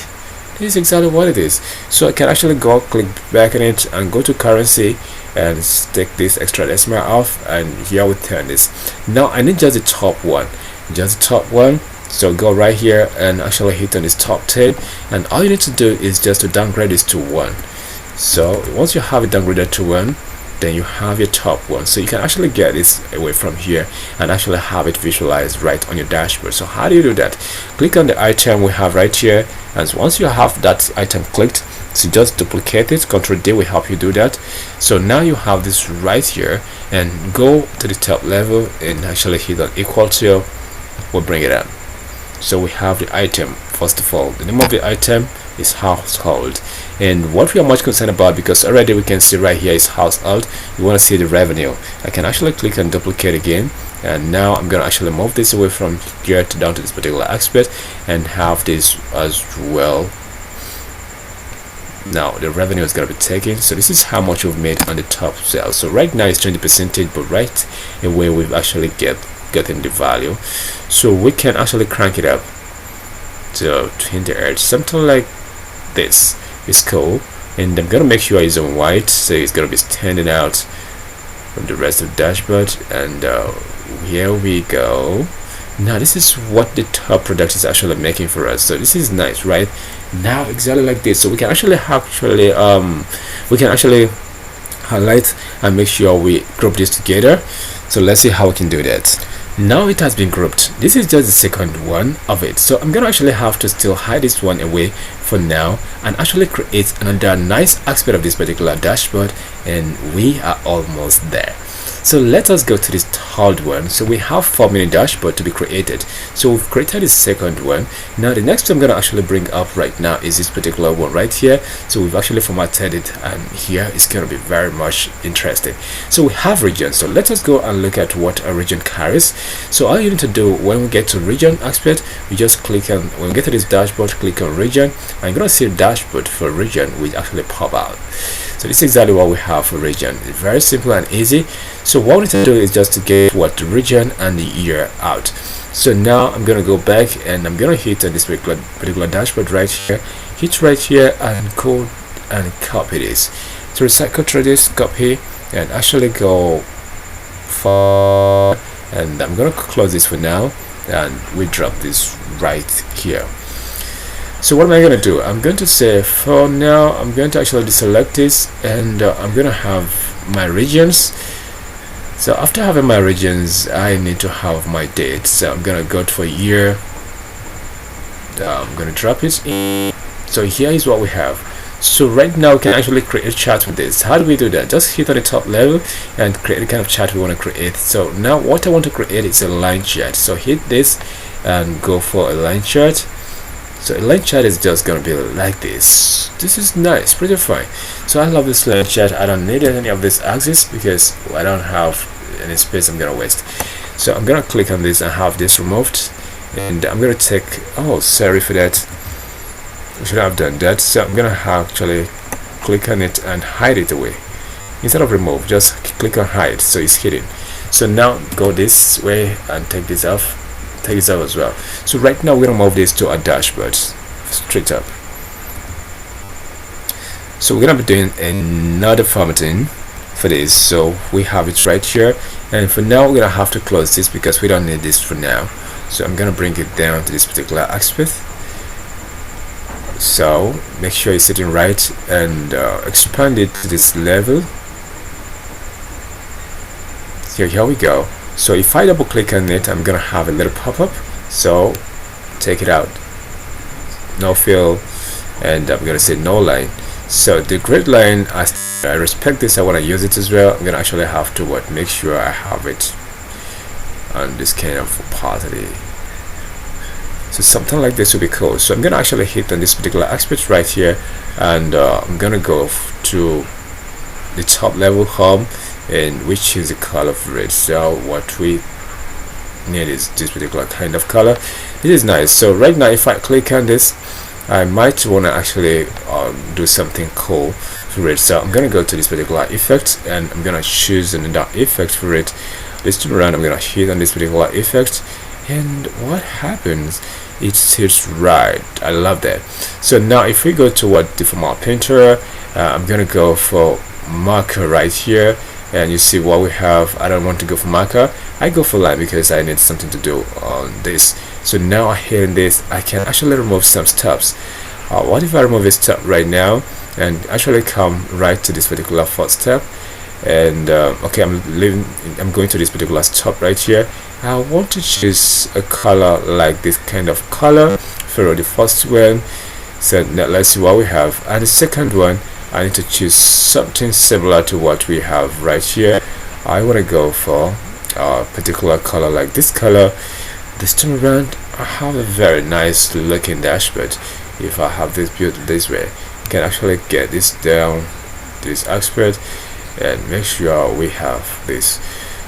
Speaker 1: This is exactly what it is. So I can actually go click back on it and go to currency and take this extra decimal off, and here we turn this. Now I need just the top one, so go right here and actually hit on this top 10, and all you need to do is just to downgrade this to 1. So once you have it downgraded to 1, then you have your top one. So you can actually get this away from here and actually have it visualized right on your dashboard. So how do you do that? Click on the item we have right here, and once you have that item clicked, so just duplicate it. Ctrl D will help you do that. So now you have this right here, and go to the top level and actually hit on equal to, we'll bring it up. So we have the item. First of all, the name of the item is household, and what we are much concerned about, because already we can see right here is household, you want to see the revenue. I can actually click and duplicate again, and now I'm gonna actually move this away from here to down to this particular aspect and have this as well. Now the revenue is going to be taken. So this is how much we've made on the top sales. So right now it's 20%, but right away we've actually gotten the value. So we can actually crank it up to 28, something like this. Is cool, and I'm gonna make sure it's on white, so it's gonna be standing out from the rest of the dashboard. And here we go. Now this is what the top product is actually making for us. So this is nice, right? now exactly like this. So we can actually highlight and make sure we group this together. So let's see how we can do that. Now it has been grouped. This is just the second one of it, so I'm gonna actually have to still hide this one away for now and actually create another nice aspect of this particular dashboard, and we are almost there. So let us go to this third one. So we have 4 mini dashboard to be created. So we've created the second one. Now the next one I'm going to actually bring up right now is this particular one right here. So we've actually formatted it, and here it's going to be very much interesting. So we have region. So let us go and look at what a region carries. So all you need to do when we get to region aspect, we just click on, when we get to this dashboard, click on region, and you're going to see a dashboard for region which actually pop out. So this is exactly what we have for region. It's very simple and easy. So what we need to do is just to get what the region and the year out. So now I'm going to go back and I'm going to hit on this particular dashboard right here. Hit right here and go and copy this. So recycle through this, copy, and actually go for, and I'm going to close this for now, and we drop this right here. So what am I going to do? I'm going to say for now I'm going to actually deselect this, and I'm going to have my regions. So after having my regions, I need to have my date. So I'm going to go for year. I'm going to drop it in. So here is what we have. So right now we can actually create a chart with this. How do we do that? Just hit on the top level and create the kind of chart we want to create. So now what I want to create is a line chart. So hit this and go for a line chart. So a line chart is just going to be like this. This is nice, pretty fine. So I love this line chart. I don't need any of this axis because I don't have any space I'm going to waste. So I'm going to click on this and have this removed. And I'm going to take, oh, sorry for that. I should have done that. So I'm going to actually click on it and hide it away. Instead of remove, just click on hide so it's hidden. So now go this way and take this off. Take this out as well. So right now we're gonna move this to our dashboard straight up. So we're gonna be doing another formatting for this. So we have it right here, and for now we're gonna have to close this because we don't need this for now. So I'm gonna bring it down to this particular aspect. So make sure it's sitting right and expand it to this level. So here we go. So if I double click on it, I'm gonna have a little pop-up. So take it out, no fill, and I'm gonna say no line. So the grid line, I respect this, I want to use it as well. I'm gonna actually have to make sure I have it on this kind of opacity. So something like this would be cool. So I'm gonna actually hit on this particular aspect right here, and I'm gonna go to the top level home, and which is the color for it. So what we need is this particular kind of color. This is nice. So right now if I click on this, I might want to actually do something cool for it. So I'm gonna go to this particular effect and I'm gonna choose another effect for it. This time around I'm gonna hit on this particular effect, and what happens, it sits right. I love that. So now if we go to the format painter, I'm gonna go for marker right here, and you see what we have. I don't want to go for marker, I go for line because I need something to do on this. So now I hit this, I can actually remove some steps. What if I remove this step right now and actually come right to this particular first step, and okay, I'm going to this particular step right here. I want to choose a color like this kind of color for the first one. So now let's see what we have, and the second one I need to choose something similar to what we have right here. I want to go for a particular color like this color. This time around I have a very nice looking dashboard. If I have this built this way, you can actually get this down to this aspect and make sure we have this.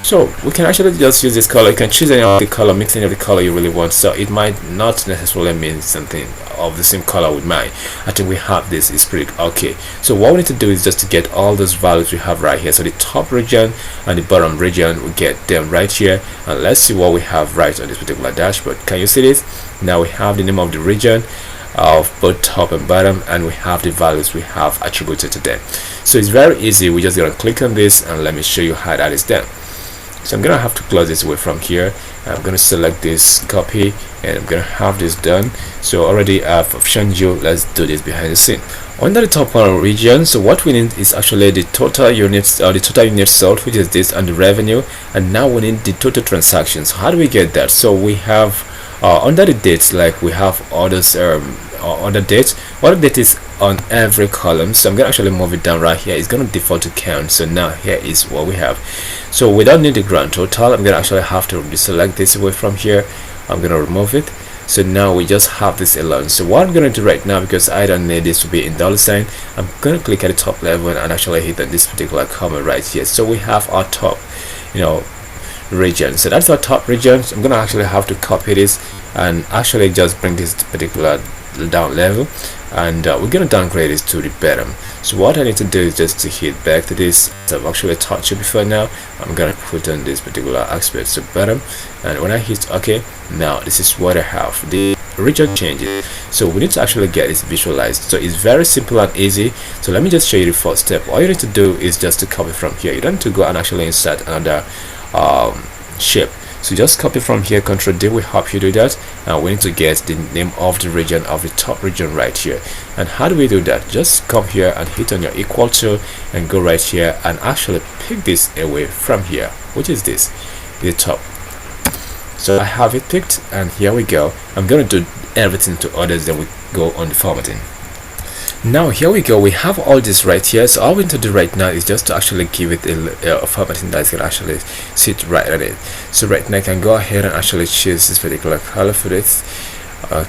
Speaker 1: So we can actually just use this color. You can choose any of the color, mix any of the color you really want. So it might not necessarily mean something of the same color with mine. I think we have this, is pretty okay. So what we need to do is just to get all those values we have right here. So the top region and the bottom region, we get them right here, and let's see what we have right on this particular dashboard. Can you see this? Now we have the name of the region of both top and bottom, and we have the values we have attributed to them. So it's very easy. We just gonna click on this and let me show you how that is done. So I'm gonna have to close this away from here. I'm gonna select this, copy, and I'm gonna have this done. So already I've shown you. Let's do this behind the scene. Under the top region, so what we need is actually the total units, or the total units sold, which is this, and the revenue. And now we need the total transactions. How do we get that? So we have under the dates, like we have others, other dates. What date is on every column. So I'm gonna actually move it down right here. It's gonna default to count. So now here is what we have. So without needing the grand total, I'm gonna actually have to deselect this away from here. I'm gonna remove it. So now we just have this alone. So what I'm gonna do right now, because I don't need this to be in $sign, I'm gonna click at the top level and actually hit on this particular comment right here. So we have our top, region. So that's our top region. So I'm gonna actually have to copy this and actually just bring this particular down level, and we're gonna downgrade this to the bottom. So what I need to do is just to hit back to this. So I've actually touched it before. Now I'm gonna put on this particular aspect to bottom, and when I hit OK, now this is what I have. The region changes. So we need to actually get this visualized. So it's very simple and easy. So let me just show you the first step. All you need to do is just to copy from here. You don't need to go and actually insert another shape. So just copy from here, Ctrl D will help you do that. And we need to get the name of the region, of the top region right here. And how do we do that? Just come here and hit on your equal to and go right here and actually pick this away from here, which is this, the top. So I have it picked, and here we go. I'm gonna do everything to others, then we go on the formatting. Now here we go, we have all this right here. So all we need to do right now is just to actually give it a formatting that can actually sit right on it. So right now I can go ahead and actually choose this particular color for this.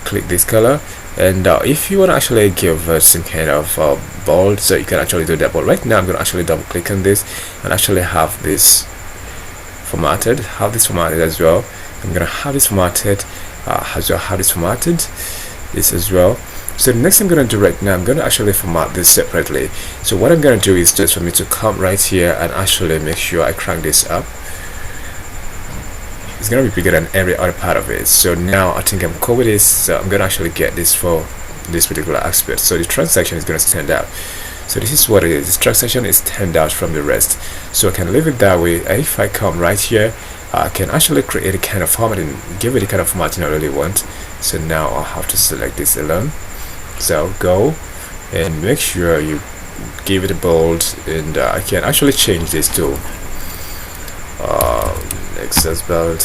Speaker 1: Click this color, and if you want to actually give some kind of bold, so you can actually do that. But right now I'm going to actually double click on this and actually have this formatted, as well. I'm going to have this formatted as well, have this formatted, this as well. So the next thing I'm going to do right now, I'm going to actually format this separately. So what I'm going to do is just for me to come right here and actually make sure I crank this up. It's going to be bigger than every other part of it. So now I think I'm cool with this. So I'm going to actually get this for this particular aspect. So the transaction is going to stand out. So this is what it is. This transaction is stand out from the rest. So I can leave it that way. And if I come right here, I can actually create a kind of formatting, give it the kind of formatting I really want. So now I'll have to select this alone. So go and make sure you give it a bold, and I can actually change this to excess bold,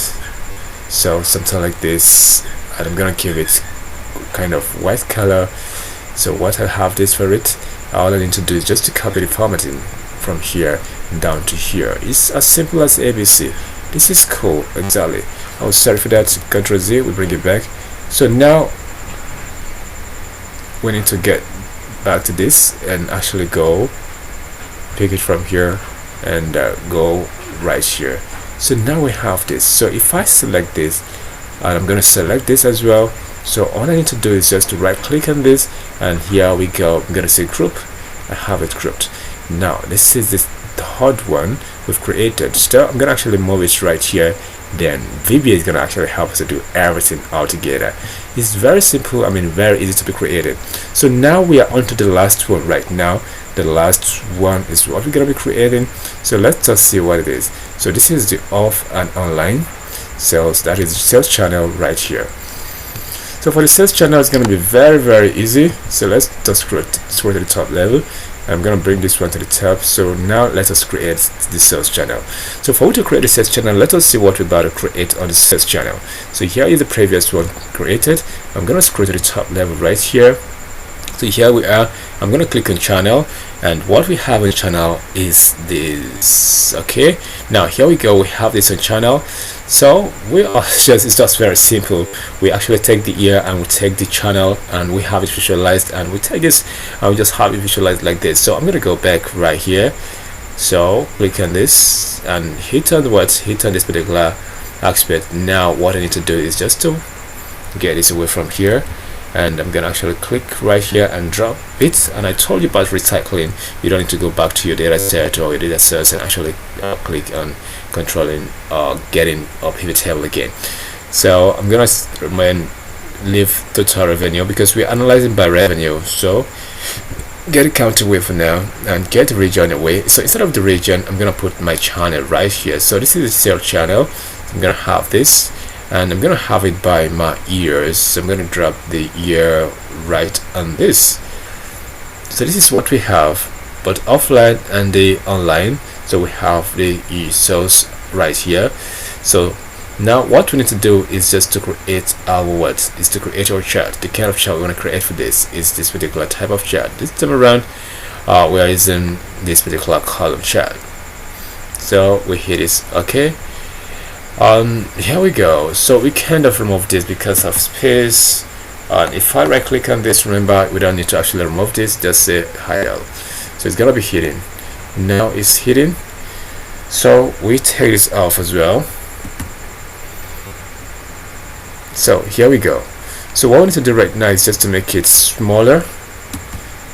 Speaker 1: so something like this, and I'm gonna give it kind of white color. So what I have this for it, all I need to do is just to copy the formatting from here down to here. It's as simple as ABC. This is cool. Exactly. Oh, sorry for that. Ctrl Z, we bring it back. So now we need to get back to this and actually go pick it from here and go right here. So now we have this. So if I select this, and I'm going to select this as well, so all I need to do is just to right click on this, and here we go. I'm going to say group. I have it grouped. Now this is this third one we've created. So I'm going to actually move it right here. Then VBA is going to actually help us to do everything all together. It's very simple, very easy to be created. So now we are on to the last one right now. The last one is what we're going to be creating. So let's just see what it is. So this is the off and online sales, that is the sales channel right here. So for the sales channel, it's going to be very easy. So let's just scroll to the top level. I'm going to bring this one to the top. So now let us create the sales channel. So for we to create the sales channel, let us see what we're about to create on the sales channel. So here is the previous one created. I'm going to scroll to the top level right here. So here we are. I'm going to click on channel, and what we have in channel is this. Okay, now here we go. We have this on channel. So we are it's just very simple. We actually take the ear and we take the channel and we have it visualized, and we take this and we just have it visualized like this. So I'm going to go back right here. So click on this and hit on this particular aspect. Now what I need to do is just to get this away from here, and I'm gonna actually click right here and drop it. And I told you about recycling. You don't need to go back to your data set or your data sets and actually click on controlling or getting a pivot table again. So I'm gonna leave total revenue because we're analyzing by revenue. So get the count away for now and get the region away. So instead of the region, I'm gonna put my channel right here. So this is the cell channel. I'm gonna have this, and I'm gonna have it by my ears. So I'm gonna drop the ear right on this. So this is what we have, but offline and the online. So we have the cells right here. So now what we need to do is just to create our to create our chart. The kind of chart we want to create for this is this particular type of chart. This time around we are using this particular column chart. So we hit this okay. Here we go. So we kind of remove this because of space, and if I right click on this, remember we don't need to actually remove this, just say hide all. So it's gonna be hidden. Now it's hidden, so we take this off as well. So here we go. So what we need to do right now is just to make it smaller.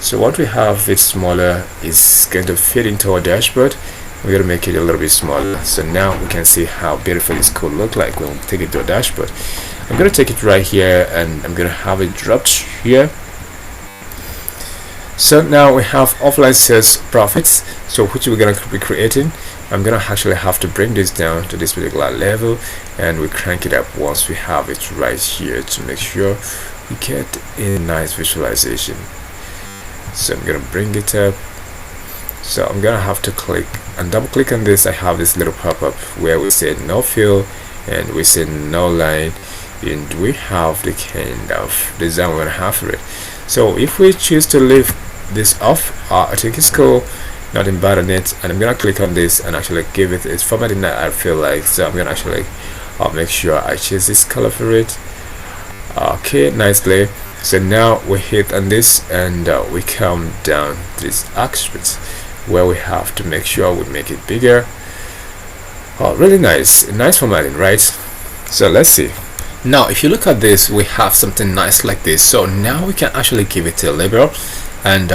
Speaker 1: So once we have it smaller, it's going to fit into our dashboard. We're going to make it a little bit smaller. So now we can see how beautiful this could look like when we take it to our dashboard. I'm going to take it right here, and I'm going to have it dropped here. So now we have offline sales profits, so which we're going to be creating. I'm going to actually have to bring this down to this particular level, and we crank it up once we have it right here to make sure we get a nice visualization. So I'm going to bring it up. So I'm going to have to click and double click on this. I have this little pop-up where we say no fill and we say no line, and we have the kind of design we're going to have for it. So if we choose to leave this off, I think it's cool, nothing bad on it, and I'm gonna click on this and actually give it its formatting that I feel like. So I'm gonna actually make sure I choose this color for it. Okay, nicely. So now we hit on this, and we come down this aspect where we have to make sure we make it bigger. Really nice formatting, right? So let's see. Now if you look at this, we have something nice like this. So now we can actually give it a label, and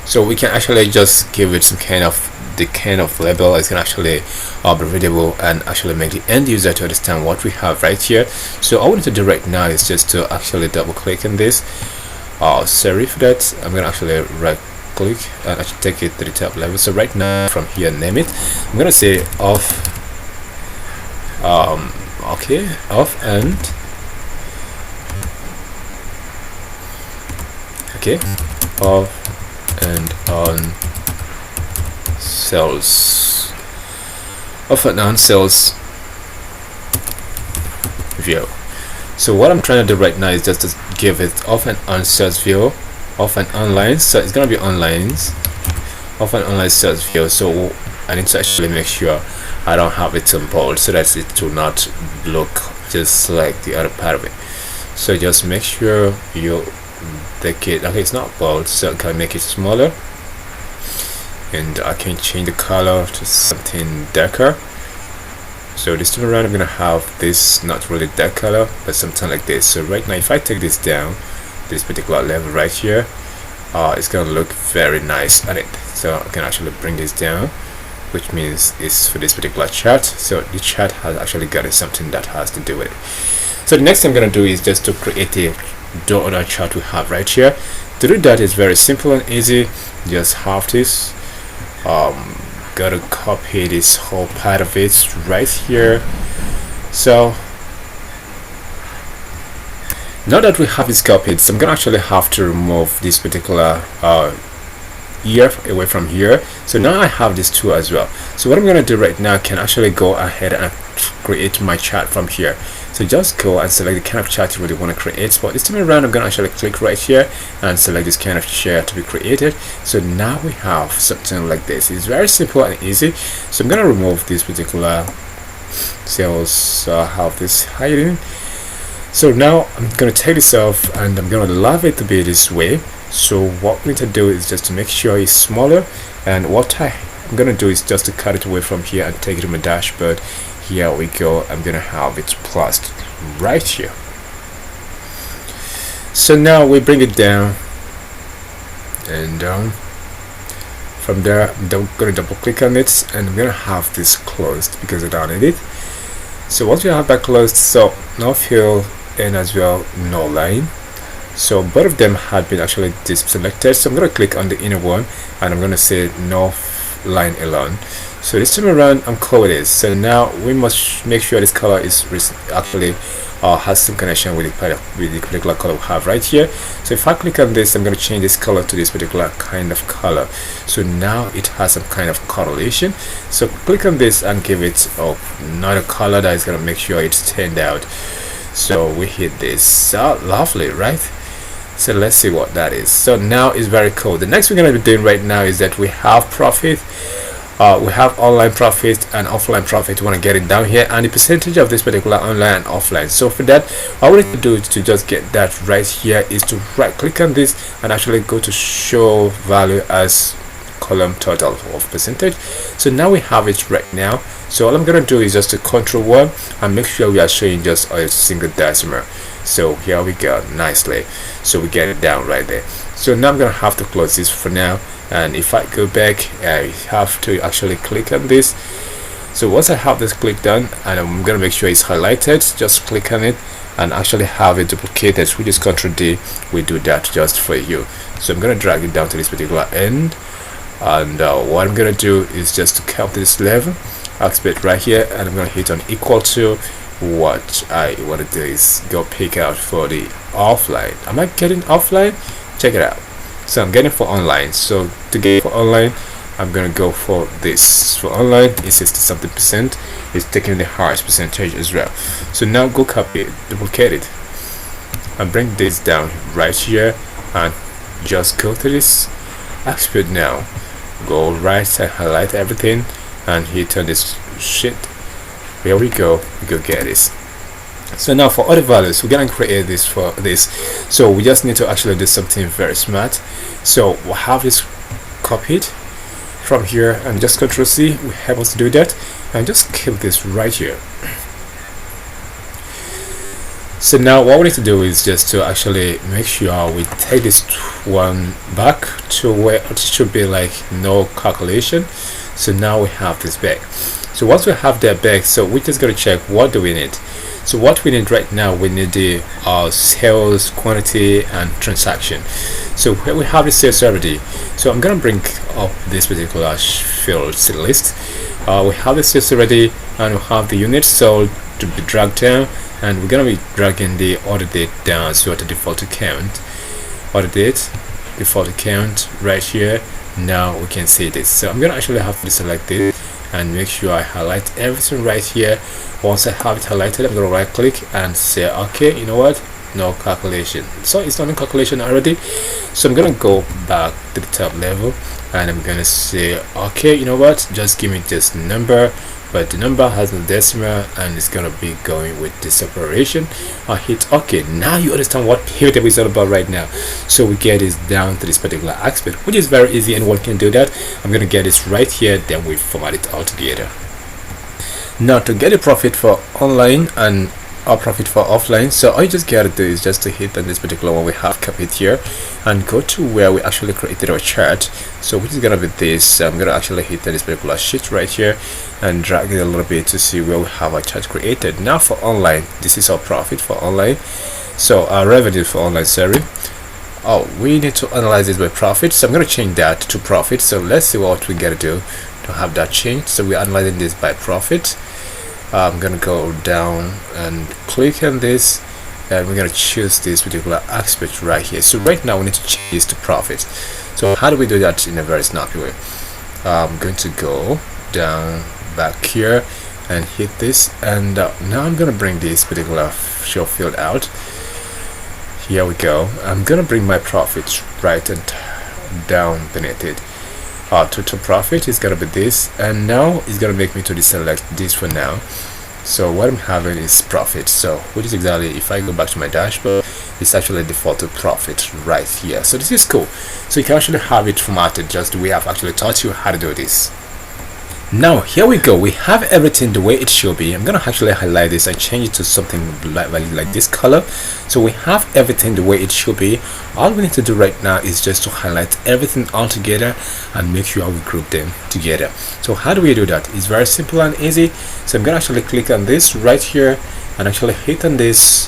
Speaker 1: so we can actually just give it some kind of label. It's gonna actually be readable and actually make the end user to understand what we have right here. So all we need to do right now is just to actually double click on this. Sorry for that. I'm gonna actually right click and actually take it to the top level. So right now from here, name it. I'm gonna say off. Okay, off and okay, off and on cells, off and on cells view. So what I'm trying to do right now is just to give it off and on cells view, off and on lines. So it's gonna be on lines, off and online sales view. So I need to actually make sure I don't have it in bold so that it will not look just like the other part of it. So just make sure you take it. Okay, it's not bold, so I can make it smaller, and I can change the color to something darker. So this time around I'm gonna have this not really dark color but something like this. So right now if I take this down this particular level right here, it's gonna look very nice on it. So I can actually bring this down, which means it's for this particular chart. So the chart has actually got something that has to do with it. So the next thing I'm gonna do is just to create a other chart we have right here. To do that is very simple and easy. Just have this, gotta copy this whole part of it right here. So now that we have it copied, so I'm gonna actually have to remove this particular ear away from here. So now I have this two as well. So what I'm gonna do right now, I can actually go ahead and create my chart from here. So just go and select the kind of chart you really want to create. But this time around I'm gonna actually click right here and select this kind of chart to be created. So now we have something like this. It's very simple and easy. So I'm gonna remove this particular cells, so I have this hiding. So now I'm gonna take this off and I'm gonna allow it to be this way. So what we need to do is just to make sure it's smaller, and what I'm gonna do is just to cut it away from here and take it to my dashboard. Here we go. I'm gonna have it placed right here. So now we bring it down, and from there I'm gonna double click on it, and I'm gonna have this closed because I don't need it. So once you have that closed, so no fill and as well no line, So both of them had been actually selected, so I'm going to click on the inner one and I'm going to say north line alone. So this time around I'm cool with this. So now we must make sure this color is actually has some connection with the particular color we have right here. So if I click on this, I'm going to change this color to this particular kind of color. So now it has some kind of correlation. So click on this and give it another color that is going to make sure it's stand out. So we hit this. Lovely, right? So let's see what that is. So now it's very cool. The next we're going to be doing right now is that we have profit. We have online profit and offline profit. We want to get it down here and the percentage of this particular online and offline. So for that, all we need to do to just get that right here is to right click on this and actually go to show value as column total of percentage. So now we have it right now. So all I'm going to do is just to control 1 and make sure we are showing just a single decimal. So here we go, nicely. So we get it down right there. So now I'm going to have to close this for now, and if I go back I have to actually click on this. So once I have this clicked on and I'm going to make sure it's highlighted, just click on it and actually have it duplicated, which is Ctrl D. We do that just for you. So I'm going to drag it down to this particular end, and what I'm going to do is just to count this level aspect right here, and I'm going to hit on equal to. What I want to do is go pick out for the offline. Am I getting offline? Check it out. So I'm getting for online. So to get for online, I'm gonna go for this. For online it's 60 something percent. It's taking the highest percentage as well. So now go copy it, duplicate it, and bring this down right here, and just go to this aspect now. Go right and highlight everything and hit on this shit. Here we go get this. So now for other values we're gonna create this for this. So we just need to actually do something very smart. So we'll have this copied from here and just Ctrl C will help us do that, and just keep this right here. So now what we need to do is just to actually make sure we take this one back to where it should be like no calculation. So now we have this back. So once we have that back, so we're just going to check what do we need. So what we need right now, we need the sales, quantity and transaction. So here we have the sales already. So I'm going to bring up this particular field to the list. We have the sales already, and we have the units sold to be dragged down, and we're going to be dragging the order date down so the default account. Order date, default account right here. Now we can see this. So I'm going to actually have to select this and make sure I highlight everything right here. Once I have it highlighted, I'm going to right click and say okay, you know what, no calculation. So it's not in calculation already. So I'm going to go back to the top level and I'm going to say okay, you know what, just give me this number, but the number has no decimal and it's going to be going with this operation. I hit okay. Now you understand what pivot table is all about right now. So we get this down to this particular aspect, which is very easy, and one can do that. I'm going to get this right here, then we format it all together. Now to get a profit for online and a profit for offline, so all you just gotta do is just to hit on this particular one we have copied here and go to where we actually created our chart. So which is gonna be this. I'm gonna actually hit on this particular sheet right here and drag it a little bit to see where we have our chart created. Now for online, this is our profit for online. So our revenue for online, sorry. Oh, we need to analyze this by profit, so I'm going to change that to profit. So let's see what we gotta do to have that changed. So we're analyzing this by profit. I'm gonna go down and click on this, and we're gonna choose this particular aspect right here. So right now we need to change this to profit. So how do we do that in a very snappy way? I'm going to go down back here and hit this, and now I'm gonna bring this particular show field out. Here we go. I'm gonna bring my profit right and down beneath it. Total profit is gonna be this, and now it's gonna make me to deselect this for now. So what I'm having is profit, so which is exactly, if I go back to my dashboard, it's actually defaulted profit right here. So this is cool. So you can actually have it formatted just the way I've actually taught you how to do this. Now here we go, we have everything the way it should be. I'm gonna actually highlight this and change it to something like this color. So we have everything the way it should be. All we need to do right now is just to highlight everything all together and make sure we group them together. So how do we do that? It's very simple and easy. So I'm gonna actually click on this right here and actually hit on this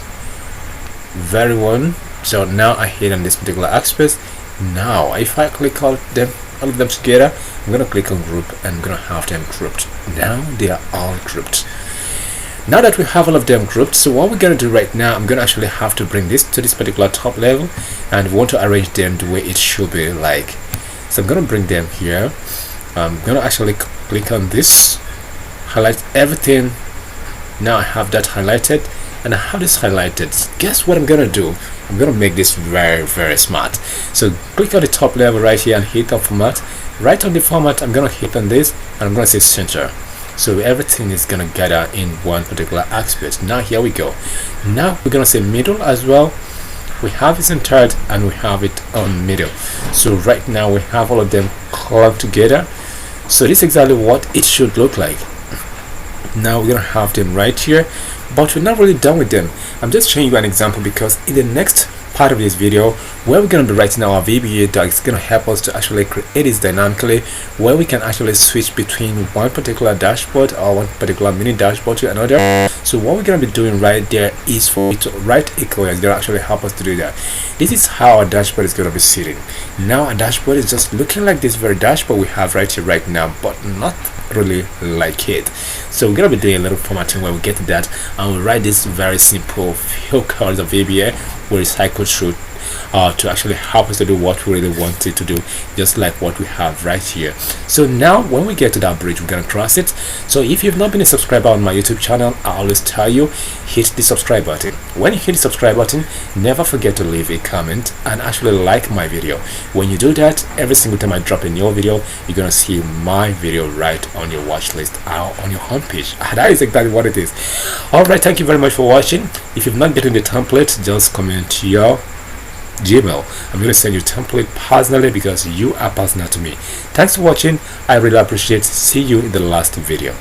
Speaker 1: very one So now I hit on this particular axis. Now if I click all of them together, I'm gonna click on group and I'm gonna have them grouped. Now they are all grouped. Now that we have all of them grouped, so what we're gonna do right now, I'm gonna actually have to bring this to this particular top level, and we want to arrange them the way it should be like. So I'm gonna bring them here. I'm gonna actually click on this, highlight everything. Now I have that highlighted, and I have this highlighted. Guess what I'm gonna do? I'm gonna make this very smart. So click on the top level right here and hit on format. Right on the format, I'm gonna hit on this and I'm gonna say center. So everything is gonna gather in one particular aspect. Now here we go. Now we're gonna say middle as well. We have it centered and we have it on middle. So right now we have all of them clubbed together. So this is exactly what it should look like. Now we're gonna have them right here, but we're not really done with them. I'm just showing you an example because in the next part of this video, where we're going to be writing our VBA that is going to help us to actually create this dynamically, where we can actually switch between one particular dashboard or one particular mini dashboard to another. So what we're going to be doing right there is for you to write a code that actually help us to do that. This is how our dashboard is going to be sitting. Now our dashboard is just looking like this very dashboard we have right here right now, but not really like it. So we're going to be doing a little formatting where we get to that and we'll write this very simple few codes of VBA we recycle through to actually help us to do what we really wanted to do, just like what we have right here. So now when we get to that bridge, we're gonna cross it. So if you've not been a subscriber on my YouTube channel, I always tell you, hit the subscribe button. When you hit the subscribe button, never forget to leave a comment and actually like my video. When you do that, every single time I drop a new video, you're gonna see my video right on your watch list or on your homepage. That is exactly what it is. Alright, thank you very much for watching. If you've not gotten the template, just comment your Gmail. I'm going to send you a template personally because you are personal to me. Thanks for watching. I really appreciate it. See you in the last video.